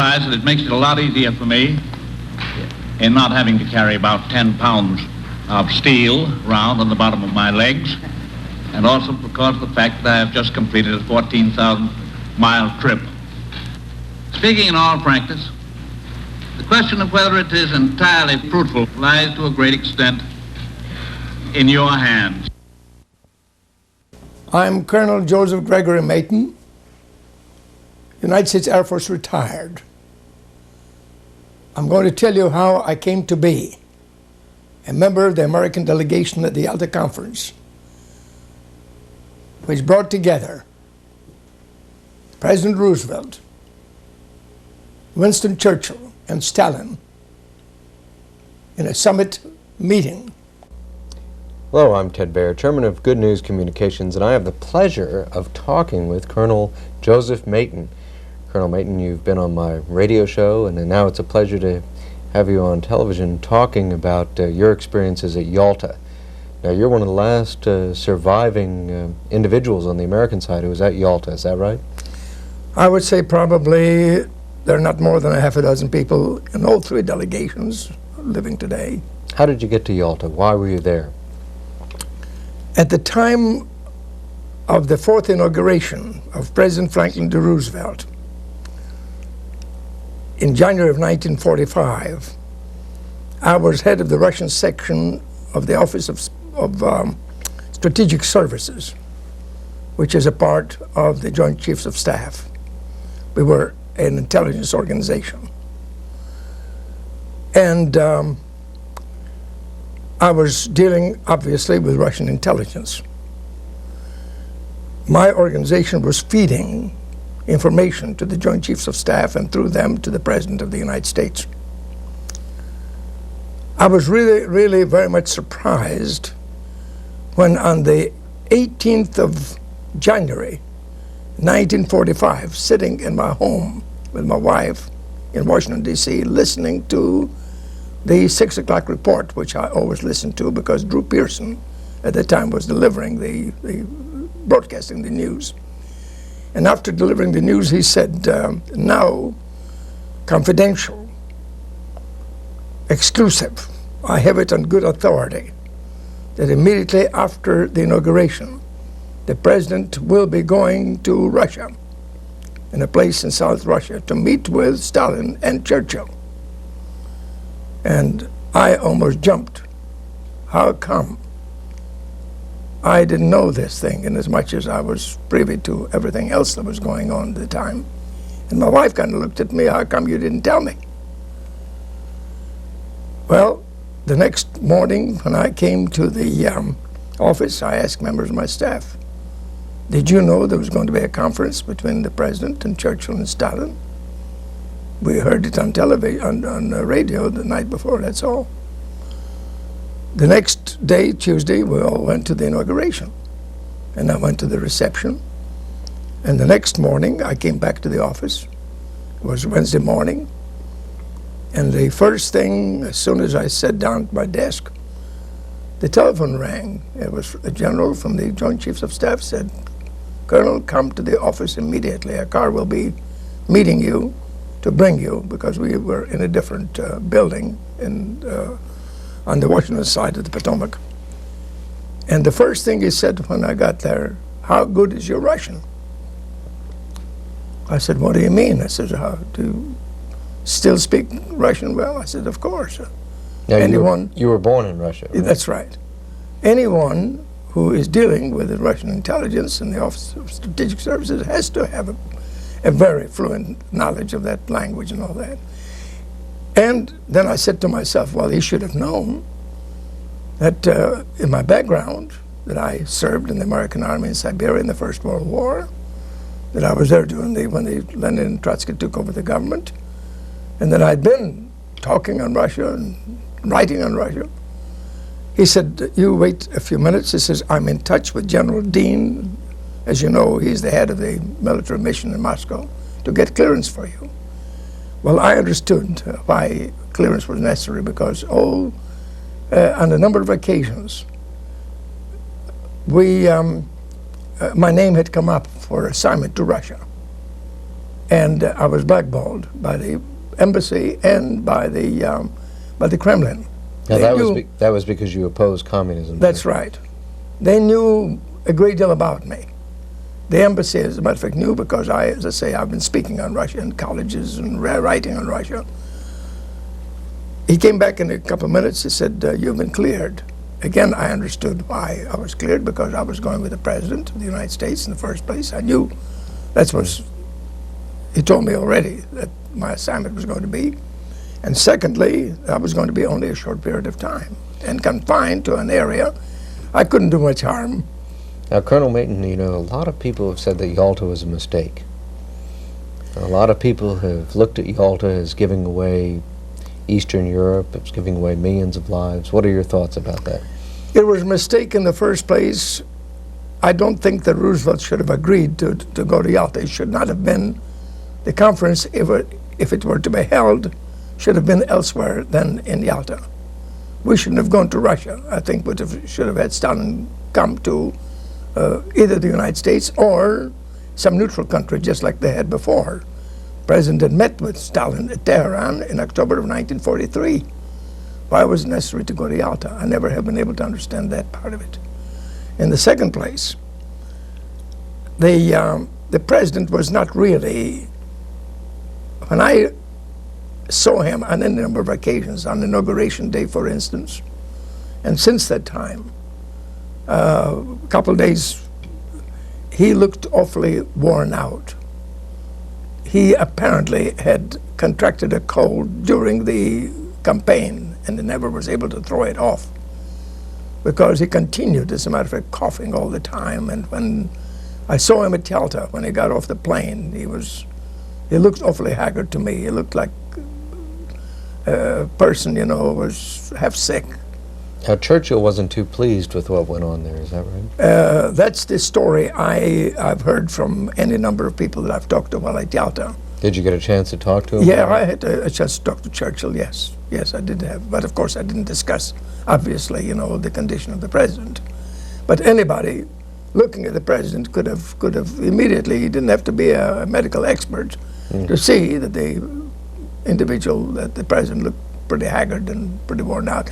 And it makes it a lot easier for me in not having to carry about 10 pounds of steel round on the bottom of my legs, and also because of the fact that I have just completed a 14,000-mile trip. Speaking in all frankness, the question of whether it is entirely fruitful lies to a great extent in your hands. I'm Colonel Joseph Gregory Mayton, United States Air Force retired. I'm going to tell you how I came to be a member of the American delegation at the Yalta Conference, which brought together President Roosevelt, Winston Churchill, and Stalin in a summit meeting. Hello, I'm Ted Baer, Chairman of Good News Communications, and I have the pleasure of talking with Colonel Joseph Mayton. Colonel Mayton, you've been on my radio show, and now it's a pleasure to have you on television talking about your experiences at Yalta. Now, you're one of the last surviving individuals on the American side who was at Yalta, is that right? I would say probably there are not more than a half a dozen people in all three delegations living today. How did you get to Yalta? Why were you there? At the time of the fourth inauguration of President Franklin D. Roosevelt, in January of 1945, I was head of the Russian section of the Office of Strategic Services, which is a part of the Joint Chiefs of Staff. We were an intelligence organization. And I was dealing, obviously, with Russian intelligence. My organization was feeding information to the Joint Chiefs of Staff and through them to the President of the United States. I was really very much surprised when on the 18th of January 1945, sitting in my home with my wife in Washington, D.C., listening to the 6 o'clock report, which I always listened to because Drew Pearson at the time was delivering broadcasting the news. And after delivering the news, he said, now, confidential, exclusive, I have it on good authority, that immediately after the inauguration, the President will be going to Russia, in a place in South Russia, to meet with Stalin and Churchill. And I almost jumped. How come? I didn't know this thing in as much as I was privy to everything else that was going on at the time. And my wife kind of looked at me, how come you didn't tell me? Well, the next morning when I came to the office, I asked members of my staff, did you know there was going to be a conference between the President and Churchill and Stalin? We heard it on television, on the radio the night before, that's all. The next day, Tuesday, we all went to the inauguration. And I went to the reception. And the next morning, I came back to the office. It was Wednesday morning. And the first thing, as soon as I sat down at my desk, the telephone rang. It was a general from the Joint Chiefs of Staff said, Colonel, come to the office immediately. A car will be meeting you to bring you, because we were in a different building on the Washington side of the Potomac. And the first thing he said when I got there, how good is your Russian? I said, what do you mean? I said, do you still speak Russian well? I said, of course. Now, you were born in Russia, right? That's right. Anyone who is dealing with the Russian intelligence and the Office of Strategic Services has to have a very fluent knowledge of that language and all that. And then I said to myself, well, he should have known that in my background, that I served in the American Army in Siberia in the First World War, that I was there when Lenin and Trotsky took over the government, and that I'd been talking on Russia and writing on Russia. He said, you wait a few minutes. He says, I'm in touch with General Dean. As you know, he's the head of the military mission in Moscow, to get clearance for you. Well, I understood why clearance was necessary, because on a number of occasions, my name had come up for assignment to Russia. And I was blackballed by the embassy and by the Kremlin. Now They that was because you opposed communism. That's right. They knew a great deal about me. The embassy, as a matter of fact, knew because as I say, I've been speaking on Russia in colleges and writing on Russia. He came back in a couple of minutes. He said, "You've been cleared." Again, I understood why I was cleared, because I was going with the President of the United States in the first place. I knew that's what he told me already, that my assignment was going to be. And secondly, I was going to be only a short period of time and confined to an area. I couldn't do much harm. Now, Colonel Mayton, you know, a lot of people have said that Yalta was a mistake. A lot of people have looked at Yalta as giving away Eastern Europe, it's giving away millions of lives. What are your thoughts about that? It was a mistake in the first place. I don't think that Roosevelt should have agreed to go to Yalta. It should not have been, the conference, if it were to be held, should have been elsewhere than in Yalta. We shouldn't have gone to Russia. I think should have had Stalin come to either the United States or some neutral country, just like they had before. The President had met with Stalin at Tehran in October of 1943. Why was it necessary to go to Yalta? I never have been able to understand that part of it. In the second place, the President was not really, when I saw him on a number of occasions, on Inauguration Day, for instance, and since that time, a couple of days, he looked awfully worn out. He apparently had contracted a cold during the campaign and he never was able to throw it off, because he continued, as a matter of fact, coughing all the time. And when I saw him at Yalta, when he got off the plane, he looked awfully haggard to me. He looked like a person, you know, was half sick. Now, Churchill wasn't too pleased with what went on there, is that right? That's the story I've heard from any number of people that I've talked to while at Yalta. Did you get a chance to talk to him? Yeah, I had a chance to talk to Churchill, yes. Yes, I did have. But of course, I didn't discuss, obviously, you know, the condition of the President. But anybody looking at the President could have immediately, he didn't have to be a medical expert to see that the individual, that the President looked pretty haggard and pretty worn out.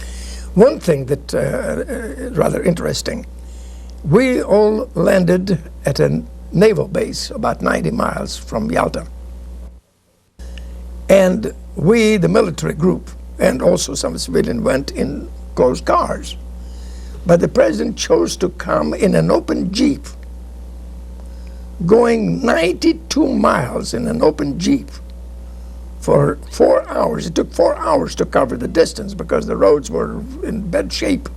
One thing that is rather interesting, we all landed at a naval base about 90 miles from Yalta. And we, the military group, and also some civilian, went in closed cars. But the President chose to come in an open Jeep, going 92 miles in an open Jeep for 4 hours. It took 4 hours to cover the distance because the roads were in bad shape,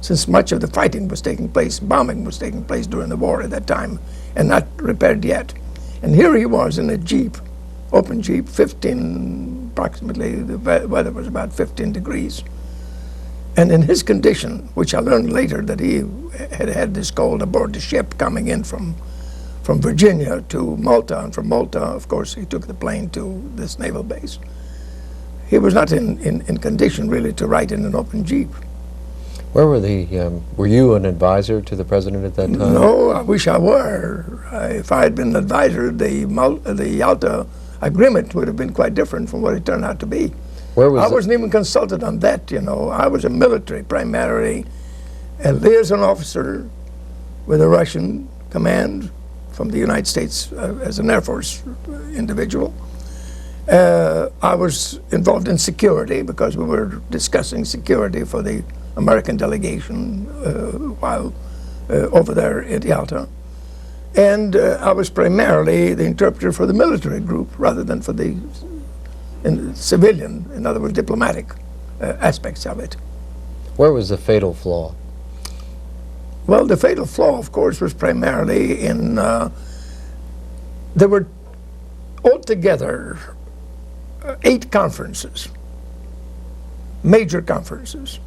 since much of the fighting was taking place, bombing was taking place during the war at that time, and not repaired yet. And here he was in a Jeep, open Jeep, approximately, the weather was about 15 degrees. And in his condition, which I learned later that he had had this cold aboard the ship coming in from Virginia to Malta, and from Malta, of course, he took the plane to this naval base. He was not in condition, really, to ride in an open Jeep. Where were you an advisor to the President at that time? No, I wish I were. If I had been an advisor, the Yalta Agreement would have been quite different from what it turned out to be. Where was I wasn't even consulted on that, you know. I was a military, primarily, a liaison officer with a Russian command from the United States as an Air Force individual. I was involved in security because we were discussing security for the American delegation while over there at Yalta. And I was primarily the interpreter for the military group rather than for the civilian, in other words, diplomatic aspects of it. Where was the fatal flaw? Well, the fatal flaw, of course, was primarily in, there were altogether 8 conferences, major conferences.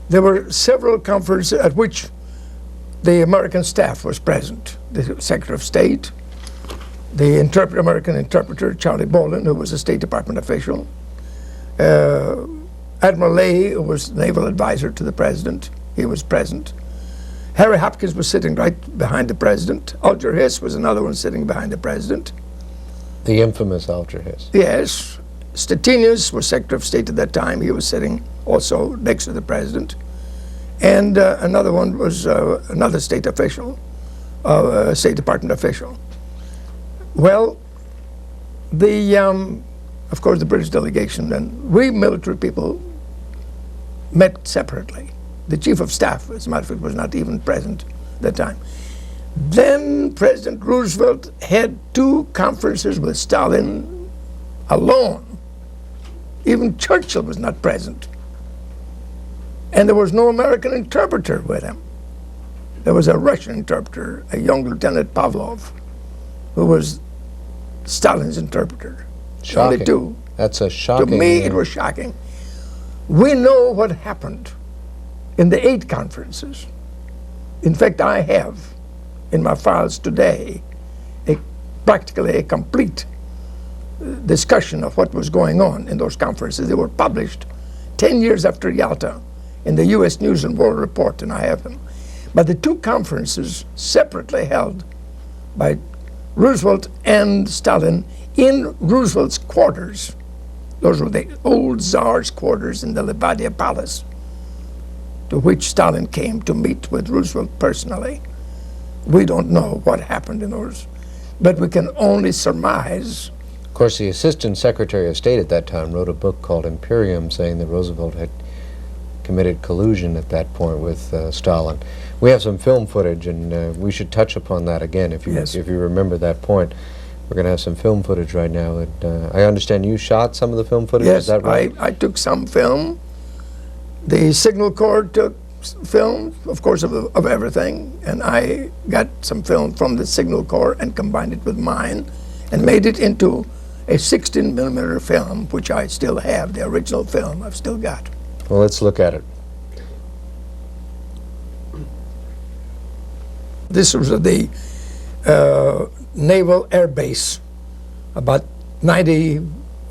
There were several conferences at which the American staff was present. The Secretary of State, the American interpreter, Charlie Bolin, who was a State Department official, Admiral Leahy, who was naval advisor to the President, he was present. Harry Hopkins was sitting right behind the President. Alger Hiss was another one sitting behind the President. The infamous Ultra His. Yes. Stettinius was Secretary of State at that time. He was sitting also next to the president. And another one was another state official, State Department official. Well, of course, the British delegation and we military people met separately. The Chief of Staff, as a matter of fact, was not even present at that time. Then President Roosevelt had 2 conferences with Stalin alone. Even Churchill was not present. And there was no American interpreter with him. There was a Russian interpreter, a young Lieutenant Pavlov, who was Stalin's interpreter. Shocking. Only 2. That's a shocking... To me, it was shocking. We know what happened in the 8 conferences. In fact, I have in my files today practically a complete discussion of what was going on in those conferences. They were published 10 years after Yalta in the U.S. News and World Report, and I have them. But the 2 conferences separately held by Roosevelt and Stalin in Roosevelt's quarters. Those were the old Tsar's quarters in the Lebedev Palace, to which Stalin came to meet with Roosevelt personally. We don't know what happened in those, but we can only surmise. Of course, the Assistant Secretary of State at that time wrote a book called Imperium, saying that Roosevelt had committed collusion at that point with Stalin. We have some film footage, and we should touch upon that again if you remember that point. We're going to have some film footage right now. And, I understand you shot some of the film footage, yes, is that right? I took some film. The Signal Corps took film, of course, of everything, and I got some film from the Signal Corps and combined it with mine and made it into a 16mm film, which I still have, the original film I've still got. Well, let's look at it. This was the Naval Air Base, about 90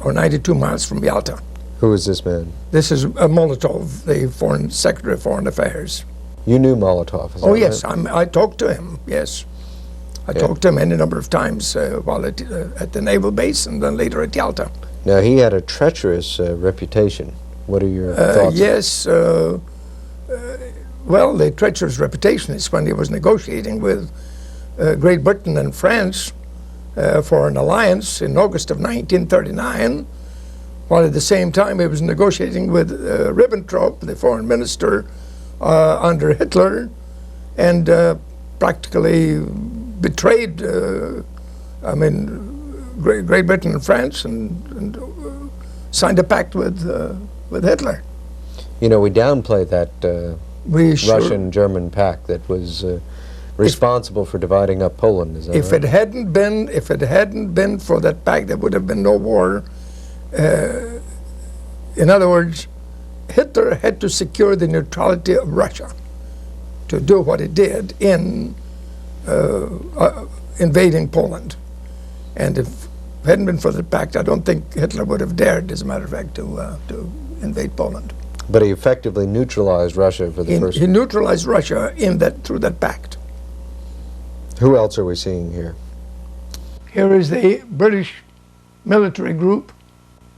or 92 miles from Yalta. Who is this man? This is Molotov, the Secretary of Foreign Affairs. You knew Molotov, is that Oh, yes, right? I talked to him, yes. I talked to him any number of times while at the naval base and then later at Yalta. Now, he had a treacherous reputation. What are your thoughts? Yes, well, the treacherous reputation is when he was negotiating with Great Britain and France for an alliance in August of 1939, while at the same time he was negotiating with Ribbentrop, the foreign minister under Hitler, and practically betrayed, Great Britain and France, and signed a pact with Hitler. You know, we downplay that Russian-German pact that was responsible for dividing up Poland. Is that if right? If it hadn't been for that pact, there would have been no war. In other words, Hitler had to secure the neutrality of Russia to do what he did in invading Poland. And if it hadn't been for the pact, I don't think Hitler would have dared, as a matter of fact, to invade Poland. But he effectively neutralized Russia for the first... He neutralized Russia through that pact. Who else are we seeing here? Here is the British military group,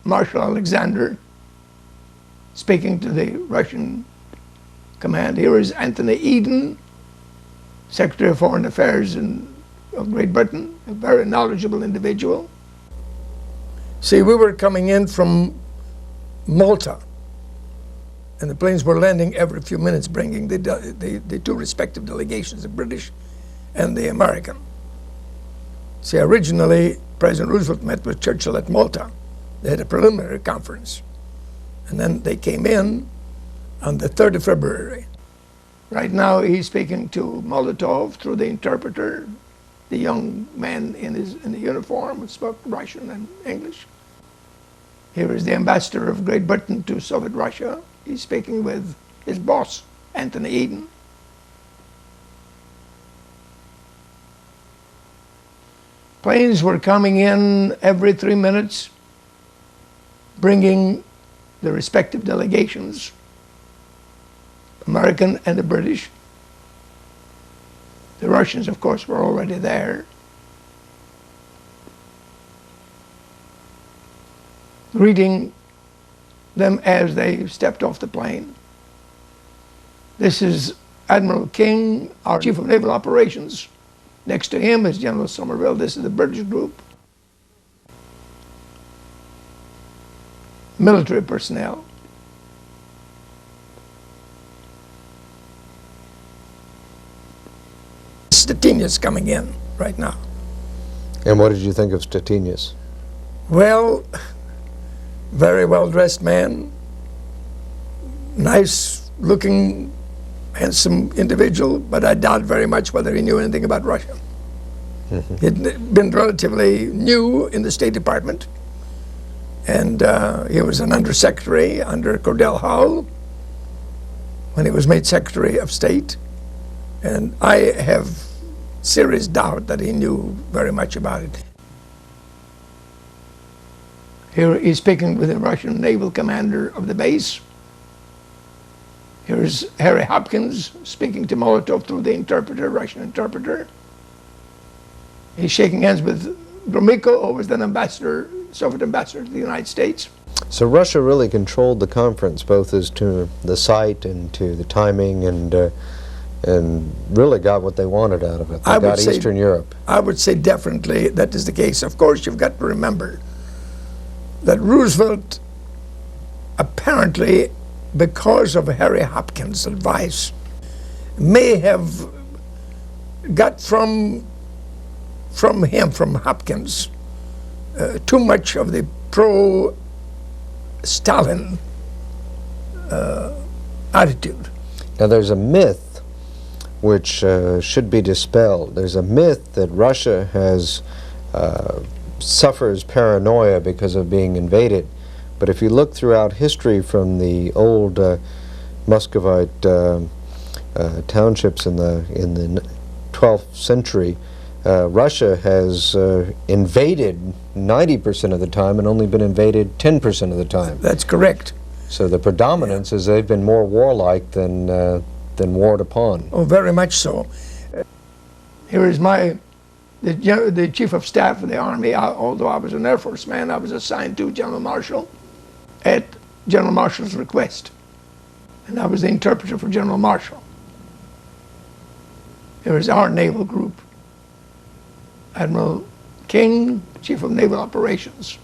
Marshal Alexander, speaking to the Russian command. Here is Anthony Eden, Secretary of Foreign Affairs of Great Britain, a very knowledgeable individual. See, we were coming in from Malta, and the planes were landing every few minutes, bringing the 2 respective delegations, the British and the American. See, originally, President Roosevelt met with Churchill at Malta. They had a preliminary conference. And then they came in on the 3rd of February. Right now, he's speaking to Molotov through the interpreter, the young man in the uniform who spoke Russian and English. Here is the ambassador of Great Britain to Soviet Russia. He's speaking with his boss, Anthony Eden. Planes were coming in every 3 minutes, bringing the respective delegations, American and the British. The Russians, of course, were already there. greeting them as they stepped off the plane. This is Admiral King, our Chief of Naval Operations. Next to him is General Somerville. This is the British group. Military personnel. Stettinius coming in right now. And what did you think of Stettinius? Well, very well-dressed man, nice-looking, handsome individual, but I doubt very much whether he knew anything about Russia. He'd been relatively new in the State Department, and he was an undersecretary under Cordell Hull when he was made Secretary of State, and I have serious doubt that he knew very much about it. Here he's speaking with the Russian naval commander of the base. Here's Harry Hopkins speaking to Molotov through the interpreter, Russian interpreter. He's shaking hands with Gromyko, who was then ambassador, Soviet ambassador to the United States. So Russia really controlled the conference, both as to the site and to the timing, and really got what they wanted out of it. They got Eastern Europe. I would say definitely that is the case. Of course, you've got to remember that Roosevelt, apparently, because of Harry Hopkins' advice, may have got from Hopkins, too much of the pro-Stalin attitude. Now there's a myth which should be dispelled. There's a myth that Russia suffers paranoia because of being invaded. But if you look throughout history from the old Muscovite townships in the 12th century, Russia has invaded 90% of the time and only been invaded 10% of the time. That's correct. So the predominance is they've been more warlike than warred upon. Oh, very much so. Here is the Chief of Staff of the Army. Although I was an Air Force man, I was assigned to General Marshall at General Marshall's request. And I was the interpreter for General Marshall. Here is our naval group. Admiral King, Chief of Naval Operations.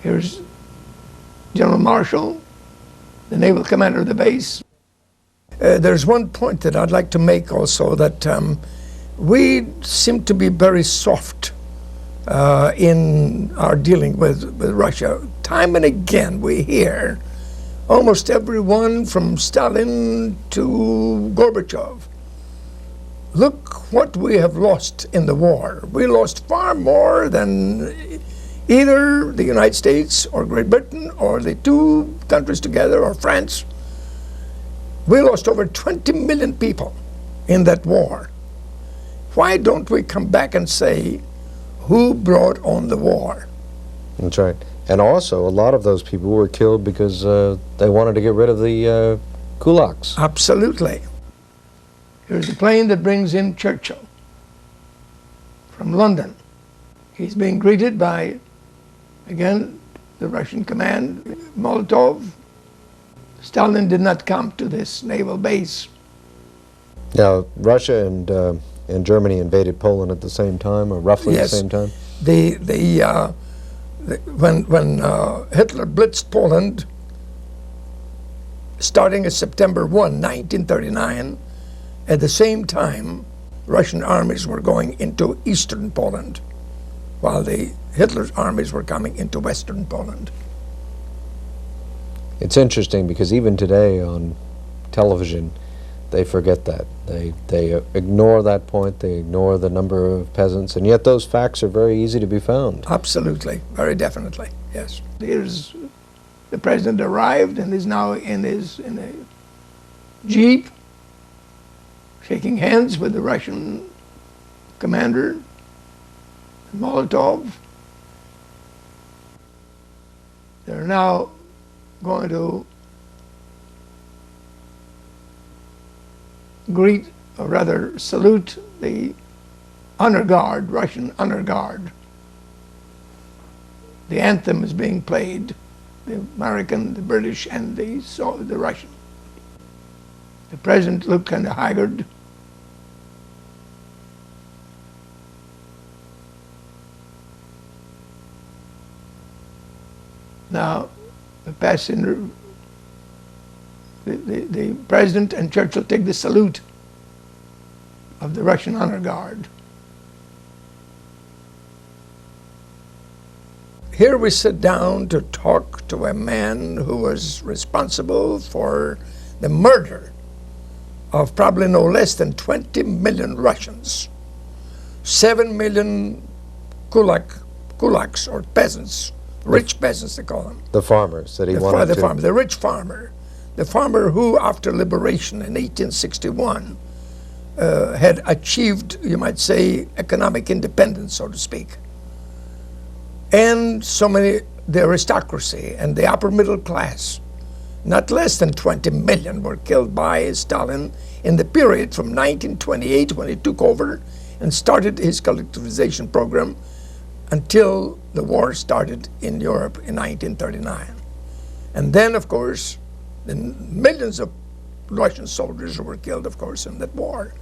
Here's General Marshall, the naval commander of the base. There's one point that I'd like to make also, that we seem to be very soft in our dealing with Russia. Time and again we hear almost everyone from Stalin to Gorbachev, look what we have lost in the war. We lost far more than either the United States or Great Britain or the two countries together or France. We lost over 20 million people in that war. Why don't we come back and say, who brought on the war? That's right. And also, a lot of those people were killed because they wanted to get rid of the kulaks. Absolutely. Here's the plane that brings in Churchill from London. He's being greeted by, again, the Russian command, Molotov. Stalin did not come to this naval base. Now, Russia and Germany invaded Poland at the same time, or roughly Yes. the same time? When Hitler blitzed Poland, starting at September 1, 1939, at the same time, Russian armies were going into eastern Poland, while Hitler's armies were coming into western Poland. It's interesting because even today on television, they forget that. They ignore that point, they ignore the number of peasants, and yet those facts are very easy to be found. Absolutely, very definitely, yes. Here's the president arrived and is now in a jeep, shaking hands with the Russian commander, Molotov. They're now going to greet, or rather salute, the honor guard, Russian honor guard, The anthem is being played, the American, the British, and the Russian. The president looked kind of haggard. Now, the passenger, the president and Churchill take the salute of the Russian honor guard. Here we sit down to talk to a man who was responsible for the murder of probably no less than 20 million Russians, 7 million kulaks or peasants, rich peasants they call them. The farmers that he wanted the to... farmer, the rich farmer. The farmer who, after liberation in 1861, had achieved, you might say, economic independence, so to speak. And so many, the aristocracy and the upper middle class, not less than 20 million were killed by Stalin in the period from 1928, when he took over and started his collectivization program, until the war started in Europe in 1939. And then, of course, the millions of Russian soldiers were killed, of course, in that war.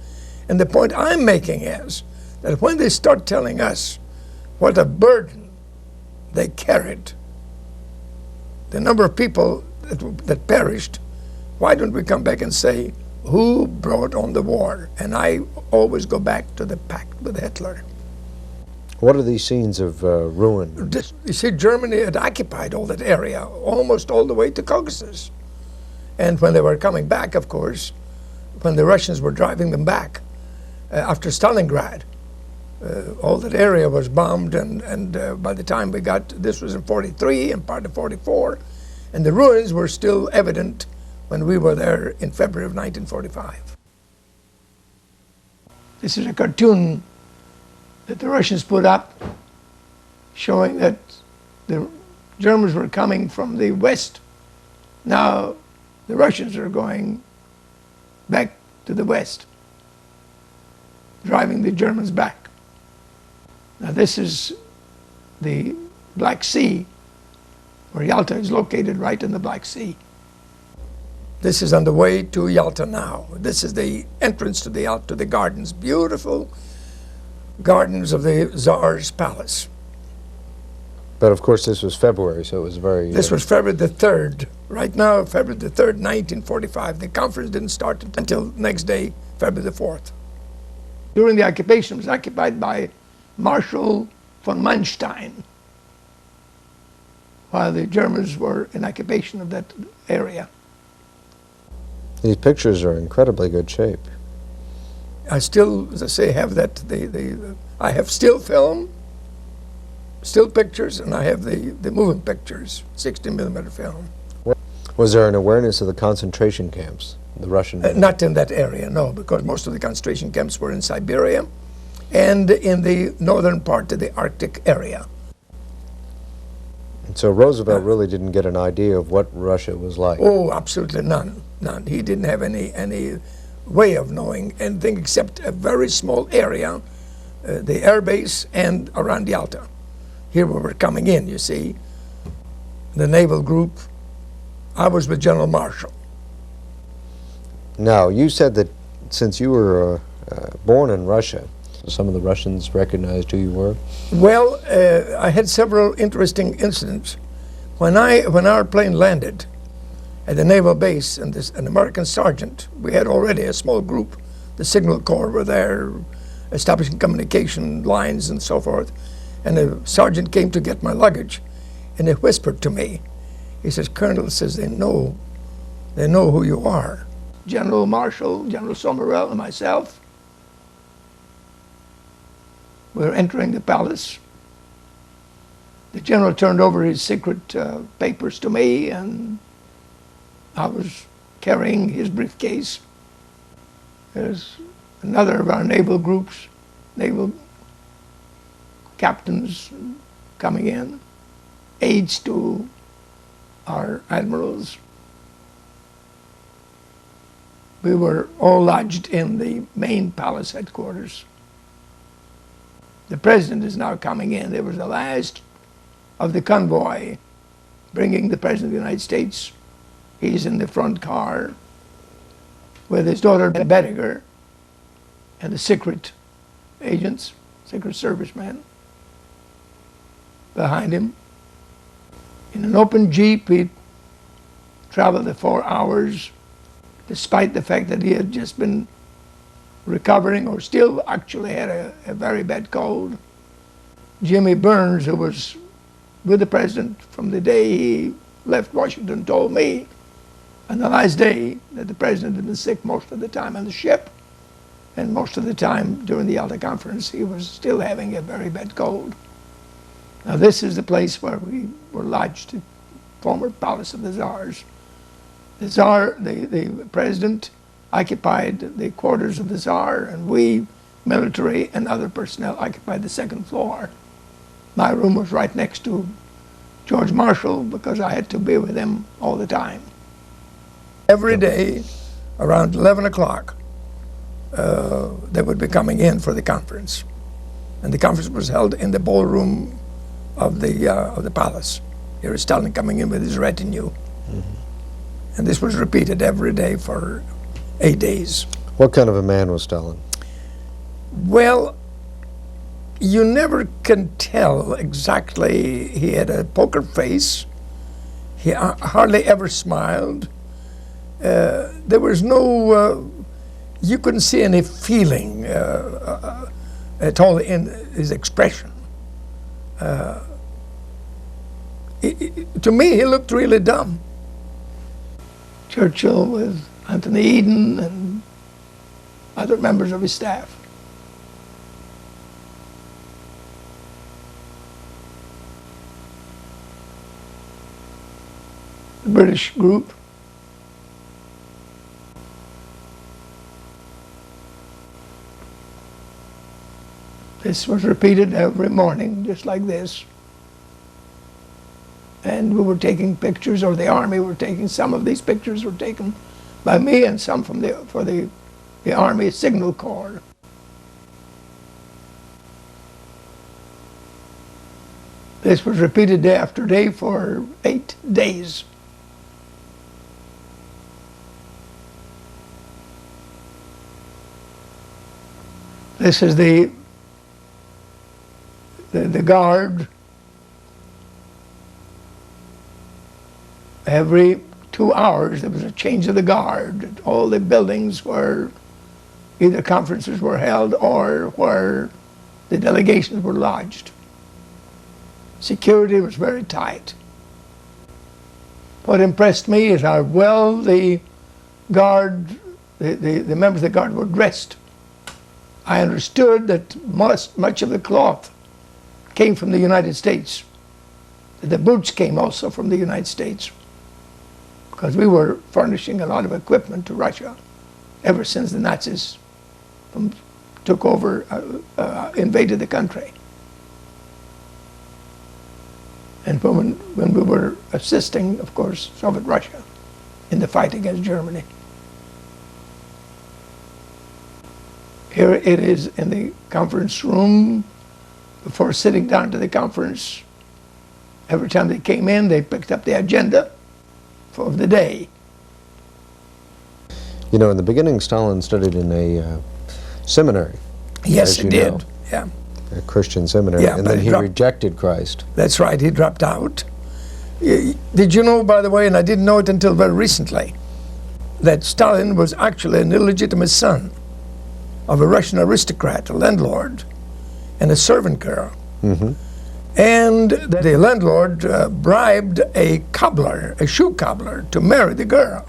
And the point I'm making is that when they start telling us what a burden they carried, the number of people that perished, why don't we come back and say, who brought on the war? And I always go back to the pact with Hitler. What are these scenes of ruin? You see, Germany had occupied all that area, almost all the way to Caucasus. And when they were coming back, of course, when the Russians were driving them back after Stalingrad, all that area was bombed, and by the time we got, this was in 43 and part of 44, and the ruins were still evident when we were there in February of 1945. This is a cartoon that the Russians put up showing that the Germans were coming from the west. Now the Russians are going back to the west, driving the Germans back. Now this is the Black Sea, where Yalta is located, right in the Black Sea. This is on the way to Yalta now. This is the entrance to the gardens, beautiful gardens of the Tsar's palace. But of course this was February, so it was very... This was February the 3rd. Right now, February the 3rd, 1945. The conference didn't start until next day, February the 4th. During the occupation, it was occupied by Marshal von Manstein, while the Germans were in occupation of that area. These pictures are in incredibly good shape. I still, as I say, have that. I have still film, still pictures, and I have the moving pictures, 60mm film. Was there an awareness of the concentration camps, the Russian? Not in that area, no, because most of the concentration camps were in Siberia and in the northern part of the Arctic area. And so Roosevelt really didn't get an idea of what Russia was like. Oh, absolutely none. He didn't have any way of knowing anything except a very small area, the air base and around Yalta. Here we were coming in, you see, the naval group. I was with General Marshall. Now, you said that since you were born in Russia, some of the Russians recognized who you were? Well, I had several interesting incidents. When our plane landed at the naval base, and an American sergeant, we had already a small group, the Signal Corps were there, establishing communication lines and so forth, and the sergeant came to get my luggage, and he whispered to me. He says, "Colonel," says, they know who you are." General Marshall, General Somerville, and myself were entering the palace. The general turned over his secret papers to me, and I was carrying his briefcase. There's another of our naval groups, naval captains coming in, aides to our admirals. We were all lodged in the main palace headquarters. The president is now coming in. It was the last of the convoy bringing the President of the United States. He's in the front car with his daughter Bettiger and the secret agents, Secret Service men behind him. In an open Jeep, he traveled the 4 hours, despite the fact that he had just been recovering, or still actually had a very bad cold. Jimmy Burns, who was with the president from the day he left Washington, told me on the last day that the president had been sick most of the time on the ship, and most of the time during the Yalta Conference he was still having a very bad cold. Now this is the place where we were lodged, the former palace of the Tsars. The Tsar, the president, occupied the quarters of the Tsar, and we, military and other personnel, occupied the second floor. My room was right next to George Marshall because I had to be with him all the time. Every day, around 11 o'clock, they would be coming in for the conference. And the conference was held in the ballroom of the palace. Here is Stalin coming in with his retinue. Mm-hmm. And this was repeated every day for 8 days. What kind of a man was Stalin? Well, you never can tell exactly. He had a poker face. He hardly ever smiled. There was no, you couldn't see any feeling at all in his expression. To me, he looked really dumb. Churchill with Anthony Eden and other members of his staff. The British group. This was repeated every morning, just like this. And we were taking pictures, or the army were taking, some of these pictures were taken by me and some from for the Army Signal Corps. This was repeated day after day for 8 days. This is the guard. Every 2 hours there was a change of the guard. All the buildings where either conferences were held or where the delegations were lodged. Security was very tight. What impressed me is how well the guard, the members of the guard were dressed. I understood that much of the cloth came from the United States. The boots came also from the United States, because we were furnishing a lot of equipment to Russia ever since the Nazis took over, invaded the country. And when we were assisting, of course, Soviet Russia in the fight against Germany. Here it is in the conference room. Before sitting down to the conference, every time they came in, they picked up the agenda for the day. You know, in the beginning, Stalin studied in a seminary. Yes, he did. Know. Yeah. A Christian seminary, Yeah, and then he rejected Christ. That's right, he dropped out. Did you know, by the way, and I didn't know it until very recently, that Stalin was actually an illegitimate son of a Russian aristocrat, a landlord, and a servant girl. Mm-hmm. And the landlord bribed a cobbler, a shoe cobbler, to marry the girl.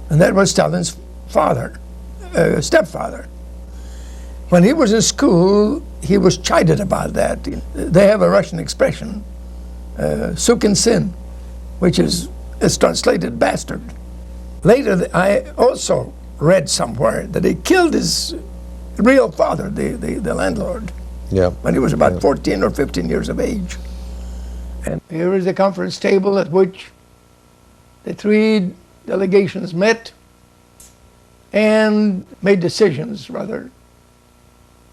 And that was Stalin's father, stepfather. When he was in school, he was chided about that. They have a Russian expression, sukin sin, which is translated bastard. Later, I also read somewhere that he killed his real father, the landlord, when he was about 14 or 15 years of age. And here is the conference table at which the 3 delegations met and made decisions, rather,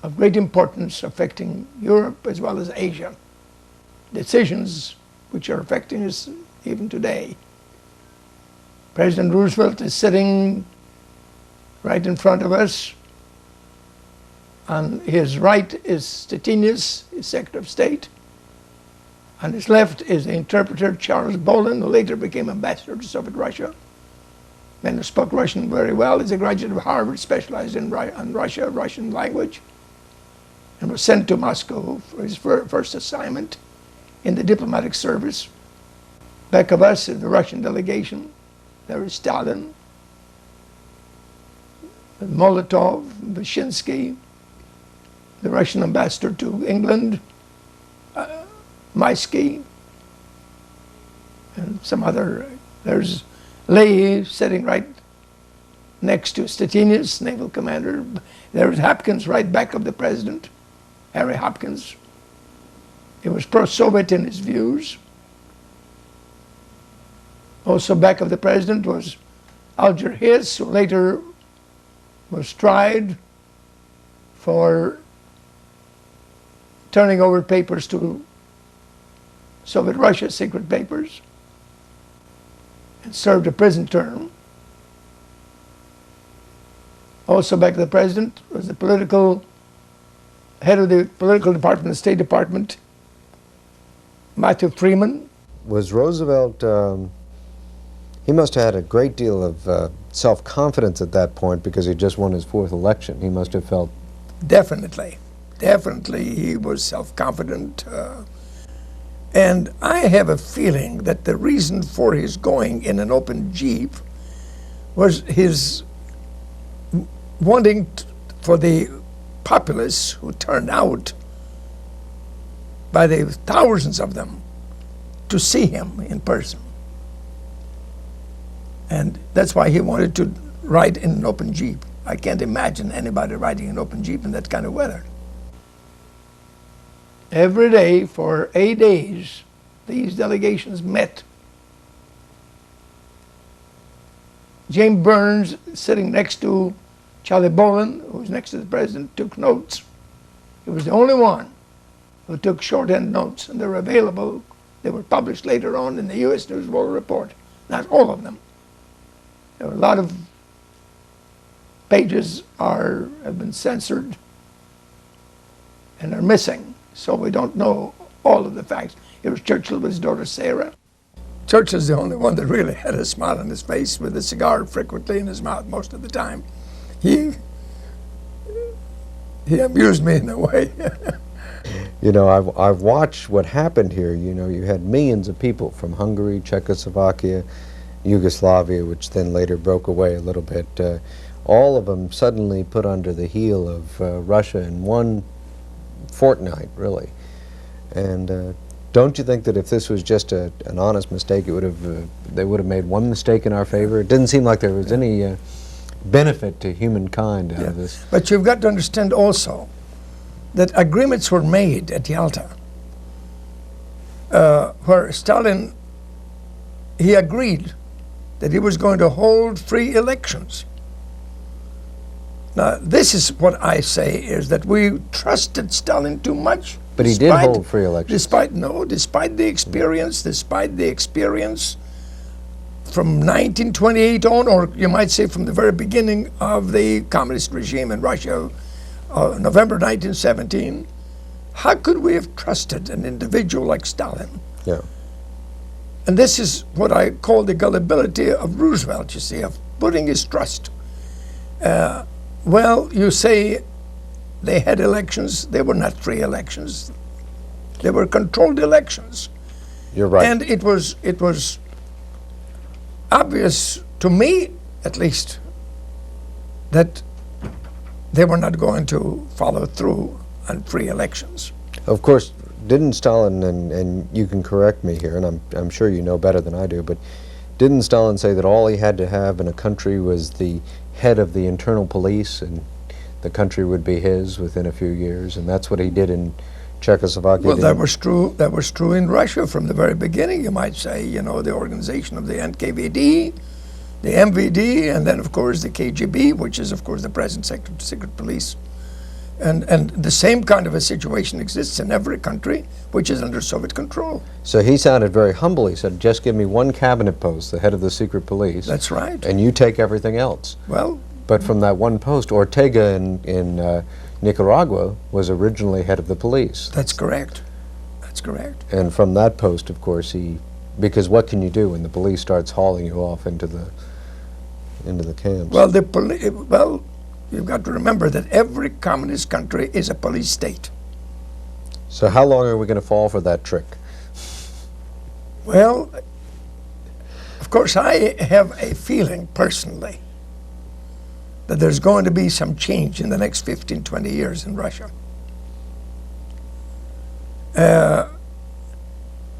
of great importance affecting Europe as well as Asia. decisions which are affecting us even today. President Roosevelt is sitting right in front of us. On his right is Stettinius, his Secretary of State. On his left is the interpreter Charles Bolin, who later became ambassador to Soviet Russia. Man who spoke Russian very well. He's a graduate of Harvard, specialized in Russian language, and was sent to Moscow for his first assignment in the diplomatic service. Back of us is the Russian delegation. There is Stalin, Molotov, Vyshinsky, the Russian ambassador to England, Maisky, and some other. There's Leahy sitting right next to Stettinius, naval commander. There's Hopkins right back of the president, Harry Hopkins. He was pro-Soviet in his views. Also back of the president was Alger Hiss, who later was tried for turning over papers to Soviet Russia, secret papers, and served a prison term. Also back of the president was the head of the political department, the State Department, Matthew Freeman. Was Roosevelt, he must have had a great deal of self-confidence at that point because he just won his 4th election. He must have felt... Definitely he was self-confident. And I have a feeling that the reason for his going in an open Jeep was his wanting for the populace who turned out by the thousands of them to see him in person. And that's why he wanted to ride in an open Jeep. I can't imagine anybody riding an open Jeep in that kind of weather. Every day for 8 days, these delegations met. James Burns, sitting next to Charlie Bolin, who was next to the president, took notes. He was the only one who took shorthand notes, and they're available. They were published later on in the U.S. News World Report. Not all of them. There were a lot of pages have been censored and are missing. So we don't know all of the facts. It was Churchill with his daughter Sarah. Churchill's the only one that really had a smile on his face with a cigar frequently in his mouth most of the time. He amused me in a way. You know, I've watched what happened here. You know, you had millions of people from Hungary, Czechoslovakia, Yugoslavia, which then later broke away a little bit. All of them suddenly put under the heel of Russia in one fortnight, really. And don't you think that if this was just an honest mistake, it would have they would have made one mistake in our favor? It didn't seem like there was any benefit to humankind out of this. But you've got to understand also that agreements were made at Yalta where Stalin, he agreed that he was going to hold free elections. Now, this is what I say is that we trusted Stalin too much. But he did hold free elections. Despite the experience from 1928 on, or you might say from the very beginning of the communist regime in Russia, November 1917, how could we have trusted an individual like Stalin? Yeah. And this is what I call the gullibility of Roosevelt, you see, of putting his trust. Well, you say they had elections. They were not free elections. They were controlled elections. You're right. And it was obvious to me, at least, that they were not going to follow through on free elections. Of course, didn't Stalin, and you can correct me here, and I'm sure you know better than I do, but didn't Stalin say that all he had to have in a country was the head of the internal police, and the country would be his within a few years? And that's what he did in Czechoslovakia. Well, that was true. That was true in Russia from the very beginning. You might say, you know, the organization of the NKVD, the MVD, and then of course the KGB, which is of course the present secret police. And the same kind of a situation exists in every country which is under Soviet control. So he sounded very humble. He said, just give me one cabinet post, the head of the secret police. That's right. And you take everything else. Well, But from that one post, Ortega in Nicaragua was originally head of the police. that's correct. That's correct. And from that post, of course, because what can you do when the police starts hauling you off into the camps? Well, you've got to remember that every communist country is a police state. So how long are we going to fall for that trick? Well, of course, I have a feeling personally that there's going to be some change in the next 15, 20 years in Russia.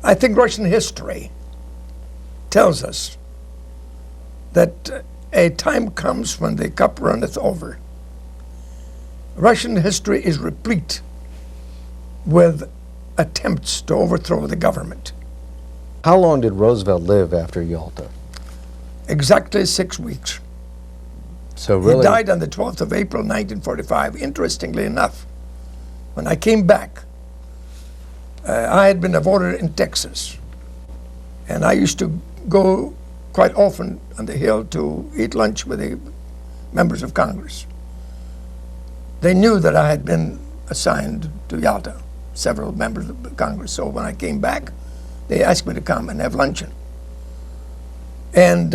I think Russian history tells us that a time comes when the cup runneth over. Russian history is replete with attempts to overthrow the government. How long did Roosevelt live after Yalta? Exactly 6 weeks. So really, He died on the 12th of April, 1945. Interestingly enough, when I came back, I had been a voter in Texas, and I used to go quite often on the Hill to eat lunch with the members of Congress. They knew that I had been assigned to Yalta, several members of Congress, so when I came back, they asked me to come and have luncheon. And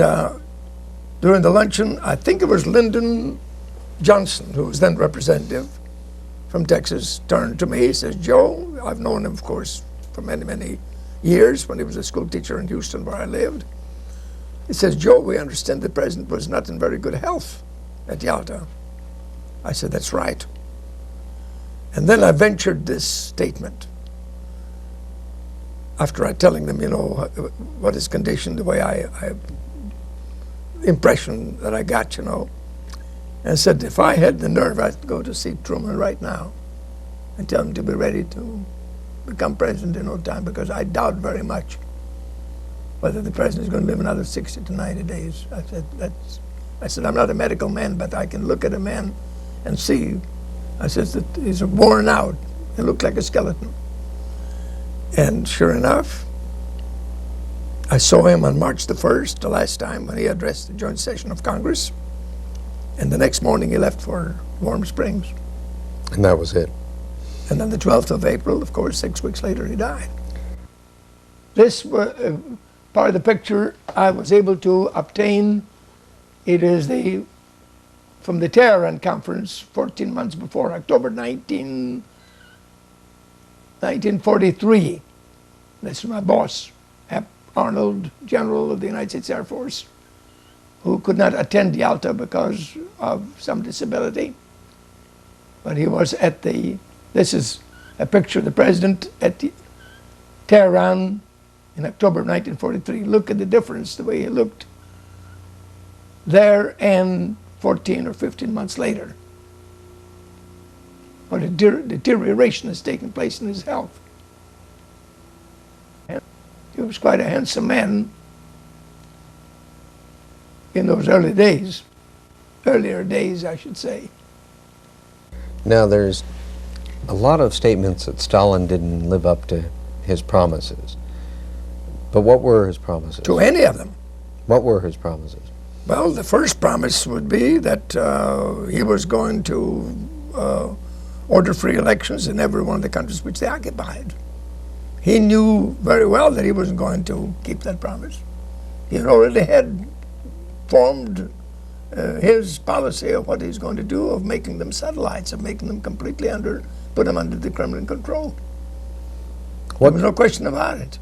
during the luncheon, I think it was Lyndon Johnson, who was then representative from Texas, turned to me. He says, "Joe," I've known him, of course, for many, many years when he was a school teacher in Houston where I lived. He says, "Joe, we understand the president was not in very good health at Yalta." I said, "That's right." And then I ventured this statement after I telling them, what his condition, the way I impression that I got, and I said, if I had the nerve, I'd go to see Truman right now and tell him to be ready to become president in no time, because I doubt very much whether the president is going to live another 60 to 90 days. I said, I'm not a medical man, but I can look at a man and see. I said that he's worn out. He looked like a skeleton. And sure enough, I saw him on March the 1st, the last time when he addressed the joint session of Congress. And the next morning he left for Warm Springs. And that was it. And on the 12th of April, of course, 6 weeks later, he died. This part of the picture I was able to obtain. It is from the Tehran conference 14 months before, October 1943. This is my boss, Arnold, General of the United States Air Force, who could not attend Yalta because of some disability. But he was this is a picture of the president at Tehran in October 1943. Look at the difference, the way he looked there and 14 or 15 months later. What a deterioration has taken place in his health. And he was quite a handsome man in those earlier days, I should say. Now, there's a lot of statements that Stalin didn't live up to his promises. But what were his promises? To any of them. What were his promises? Well, the first promise would be that he was going to order free elections in every one of the countries which they occupied. He knew very well that he wasn't going to keep that promise. He already had formed his policy of what he's going to do, of making them satellites, of making them completely put them under the Kremlin control. There was no question about it.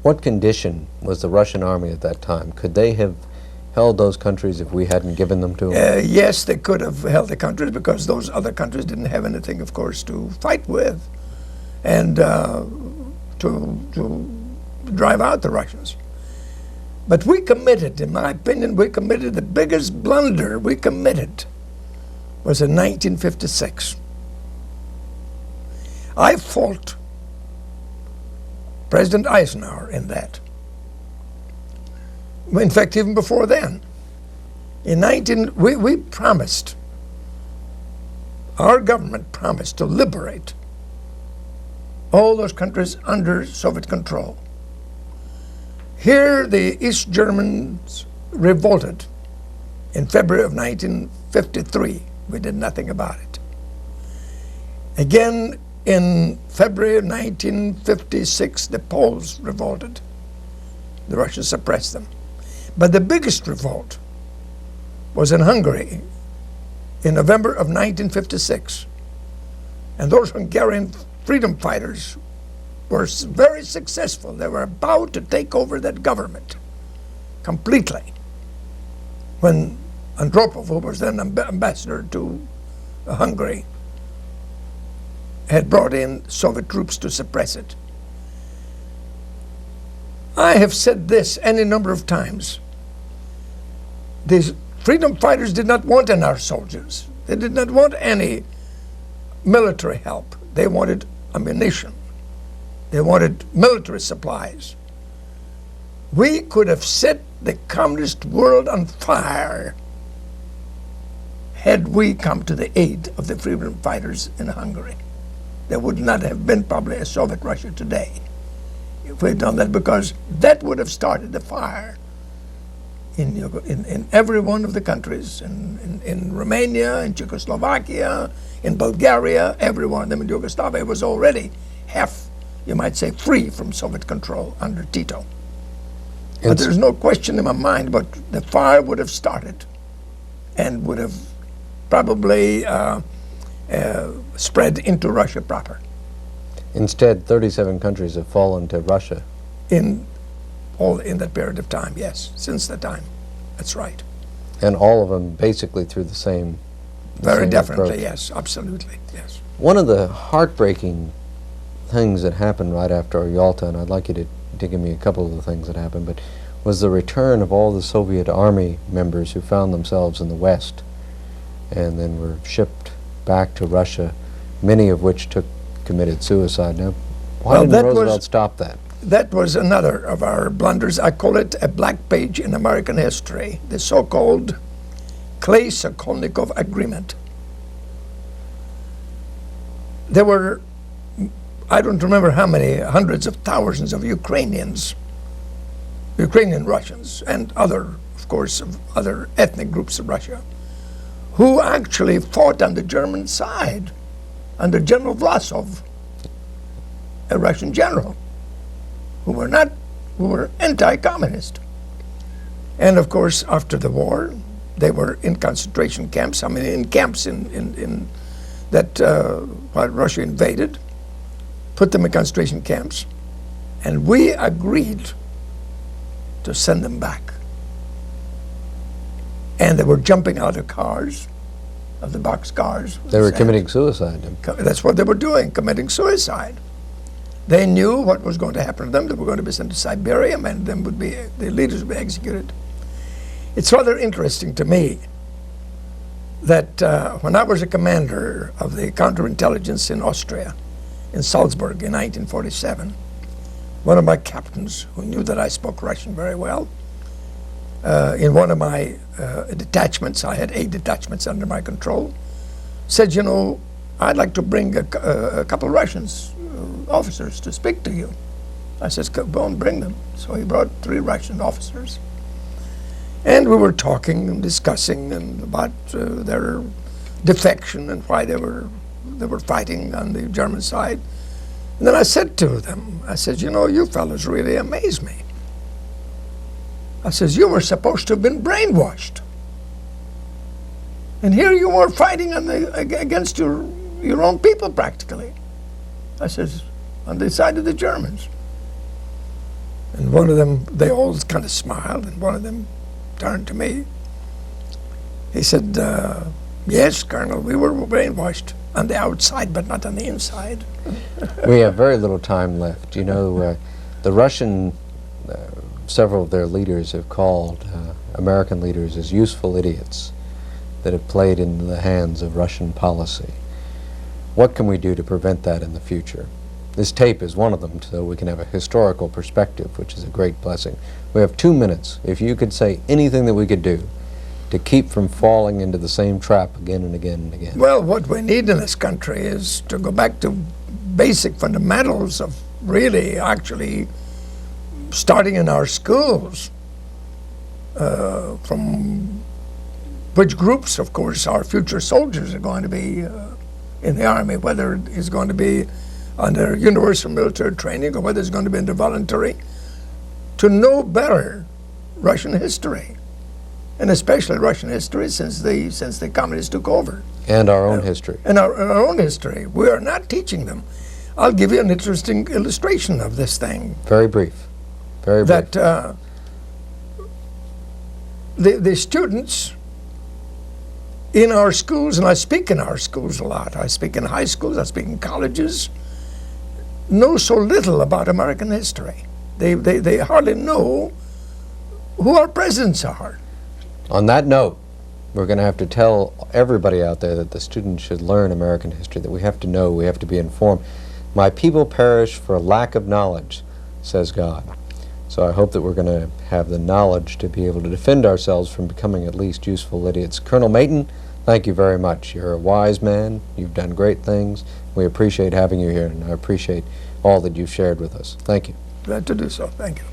What condition was the Russian army at that time? Could they have held those countries if we hadn't given them to them? Yes, they could have held the countries, because those other countries didn't have anything, of course, to fight with and to drive out the Russians. But we committed, in my opinion, the biggest blunder we committed was in 1956. I fault President Eisenhower in that. In fact, even before then. We promised our government promised to liberate all those countries under Soviet control. Here the East Germans revolted in February of 1953. We did nothing about it. Again, in February of 1956, the Poles revolted. The Russians suppressed them. But the biggest revolt was in Hungary in November of 1956. And those Hungarian freedom fighters were very successful. They were about to take over that government completely when Andropov, who was then ambassador to Hungary, had brought in Soviet troops to suppress it. I have said this any number of times. These freedom fighters did not want any of our soldiers. They did not want any military help. They wanted ammunition. They wanted military supplies. We could have set the communist world on fire had we come to the aid of the freedom fighters in Hungary. There would not have been probably a Soviet Russia today if we had done that, because that would have started the fire in every one of the countries, in Romania, in Czechoslovakia, in Bulgaria, every one of them. In Yugoslavia was already half, you might say, free from Soviet control under Tito. But there's no question in my mind, but the fire would have started and would have probably spread into Russia proper. Instead, 37 countries have fallen to Russia. In that period of time, yes, since that time. That's right. And all of them basically through the same Very definitely, approach. yes, absolutely, yes. One of the heartbreaking things that happened right after Yalta, and I'd like you to give me a couple of the things that happened, but was the return of all the Soviet Army members who found themselves in the West and then were shipped back to Russia, many of which committed suicide. Now, why didn't Roosevelt stop that? That was another of our blunders. I call it a black page in American history, the so-called Clay-Sokolnikov Agreement. There were, I don't remember how many, hundreds of thousands of Ukrainian Russians, and other, of course, of other ethnic groups of Russia, who actually fought on the German side under General Vlasov, a Russian general, who were anti-communist. And of course, after the war, they were in concentration camps. I mean, in camps that while Russia invaded, put them in concentration camps, and we agreed to send them back. And they were jumping out of cars, of the boxcars. They were committing suicide. That's what they were doing, committing suicide. They knew what was going to happen to them. They were going to be sent to Siberia, and then the leaders would be executed. It's rather interesting to me that when I was a commander of the counterintelligence in Austria, in Salzburg in 1947, one of my captains, who knew that I spoke Russian very well, in one of my detachments, I had 8 detachments under my control, said, you know, I'd like to bring a couple of Russians, officers, to speak to you. I said, go and bring them. So he brought 3 Russian officers. And we were talking and discussing about their defection and why they were fighting on the German side. And then I said to them, I said, you know, you fellows really amaze me. I says, you were supposed to have been brainwashed. And here you were fighting against your own people practically. I says, on the side of the Germans. And one of them, they all kind of smiled, and one of them turned to me. He said, yes, Colonel, we were brainwashed on the outside, but not on the inside. We have very little time left. You know, the Russian, several of their leaders have called American leaders as useful idiots that have played into the hands of Russian policy. What can we do to prevent that in the future? This tape is one of them, so we can have a historical perspective, which is a great blessing. We have 2 minutes. If you could say anything that we could do to keep from falling into the same trap again and again and again? Well, what we need in this country is to go back to basic fundamentals of really actually starting in our schools, from which groups, of course, our future soldiers are going to be in the Army, whether it's going to be under universal military training or whether it's going to be under voluntary, to know better Russian history, and especially Russian history since the communists took over. And our own history. And our own history. We are not teaching them. I'll give you an interesting illustration of this thing. Very brief. Very brief. That the students in our schools, and I speak in our schools a lot, I speak in high schools, I speak in colleges, know so little about American history. They hardly know who our presidents are. On that note, we're going to have to tell everybody out there that the students should learn American history, that we have to know, we have to be informed. My people perish for lack of knowledge, says God. So I hope that we're going to have the knowledge to be able to defend ourselves from becoming at least useful idiots. Colonel Mayton, thank you very much. You're a wise man. You've done great things. We appreciate having you here, and I appreciate all that you've shared with us. Thank you. Glad to do so. Thank you.